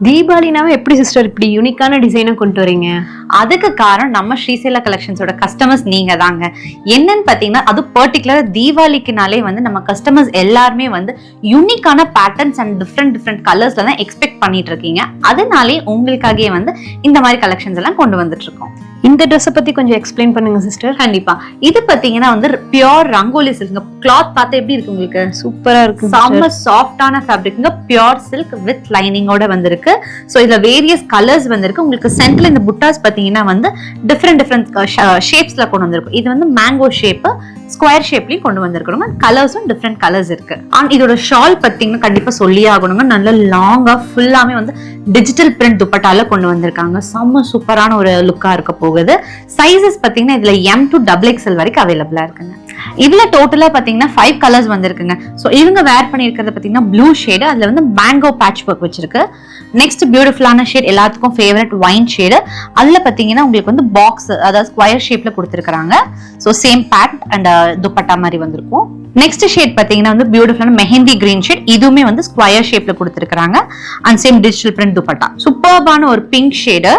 தீபாவளினாவே எப்படி சிஸ்டர் இப்படி யூனிக்கான டிசைனை கொண்டு வரீங்க? அதுக்கு காரணம் நம்ம ஸ்ரீசைலா கலெக்ஷன்ஸோட கஸ்டமர்ஸ் நீங்க தாங்க. என்னன்னு பாத்தீங்கன்னா, அது பர்டிகுலர் தீபாவளிக்குனாலே வந்து நம்ம கஸ்டமர்ஸ் எல்லாருமே வந்து யூனிக்கான பேட்டர்ன்ஸ் அண்ட் டிஃப்ரெண்ட் கலர்ஸ்ல தான் எக்ஸ்பெக்ட் பண்ணிட்டு இருக்கீங்க. அதனாலே உங்களுக்காகவே வந்து இந்த மாதிரி கலெக்ஷன்ஸ் எல்லாம் கொண்டு வந்துட்டு இருக்கோம். இந்த ட்ரெஸ் பத்தி கொஞ்சம் எக்ஸ்பிளைன் பண்ணுங்க சிஸ்டர். கண்டிப்பா. இது பாத்தீங்கன்னா வந்து பியோர் ரங்கோலி சில்க். கிளாத் பார்த்தா எப்படி இருக்கு உங்களுக்கு? சூப்பரா இருக்கு. செம்ம சாஃப்டான ஃபேப்ரிக்ங்க. பியோர் சில்க் வித் லைனிங்கோட வந்திருக்கு. சோ இதுல வேரியஸ் கலர்ஸ் வந்திருக்கு. உங்களுக்கு சென்டர்ல இந்த புட்டாஸ் பாத்தீங்கன்னா வந்து டிஃப்ரெண்ட் ஷேப்ஸ்ல கொண்டு வந்திருக்கும். இது வந்து மேங்கோ ஷேப், ஸ்கொயர் ஷேப்லயும் கொண்டு வந்திருக்கணுங்க. கலர்ஸும் டிஃப்ரெண்ட் கலர்ஸ் இருக்கு. இதோட ஷால் பாத்தீங்கன்னா கண்டிப்பா சொல்லியே ஆகணுங்க. நல்ல லாங்கா ஃபுல்லாமே வந்து டிஜிட்டல் பிரிண்ட் துப்பட்டால கொண்டு வந்திருக்காங்க. செம்ம சூப்பரான ஒரு லுக்கா இருக்க போகுது. சைசஸ் பாத்தீங்கன்னா இதுல M to XXL வரைக்கும் அவைலபிளா இருக்குங்க. இதுல டோட்டலா பாத்தீங்கன்னா 5 கலர்ஸ் வந்திருக்குங்க. சோ இவங்க வேர் பண்ணிருக்கிறது பாத்தீங்கன்னா ப்ளூ ஷேடு, அதுல வந்து மேங்கோ பேட்ச் ஒர்க் வச்சிருக்கு. நெக்ஸ்ட் பியூட்டிஃபுல்லான ஷேட், எல்லாத்துக்கும் ஃபேவரட் ஒயின் ஷேடு. அதுல பாத்தீங்கன்னா உங்களுக்கு வந்து பாக்ஸ், அதாவது ஸ்கொயர் ஷேப்ல கொடுத்திருக்காங்க. So same pant and dupatta மாதிரி வந்திருக்கும். நெக்ஸ்ட் ஷேட் பாத்தீங்கன்னா வந்து பியூட்டிஃபுல்லான மெஹந்தி கிரீன் ஷேட். இதுவுமே வந்து ஸ்கொயர் ஷேப்ல கொடுத்திருக்காங்க. And same digital print dupatta. சூப்பர்பான ஒரு பிங்க் ஷேடு.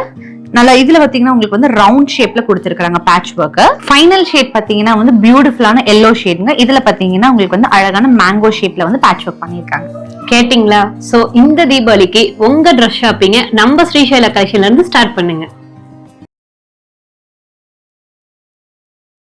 நல்லா இதுல பாத்தீங்கன்னா உங்களுக்கு வந்து ரவுண்ட் ஷேப்ல கொடுத்திருக்காங்க பேட்ச் ஒர்க். ஃபைனல் ஷேட் பாத்தீங்கன்னா வந்து பியூட்டிஃபுல்லான எல்லோ ஷேடுங்க. இதுல பாத்தீங்கன்னா உங்களுக்கு வந்து அழகான மேங்கோ ஷேப்ல வந்து பேட்ச் ஒர்க் பண்ணிருக்காங்க. கேட்டிங்களா? சோ இந்த தீபாவளிக்கு உங்க ட்ரெஸ் ஷாப்பிங்க நம்ம ஸ்ரீசைலா கலெக்ஷன்ல இருந்து ஸ்டார்ட் பண்ணுங்க.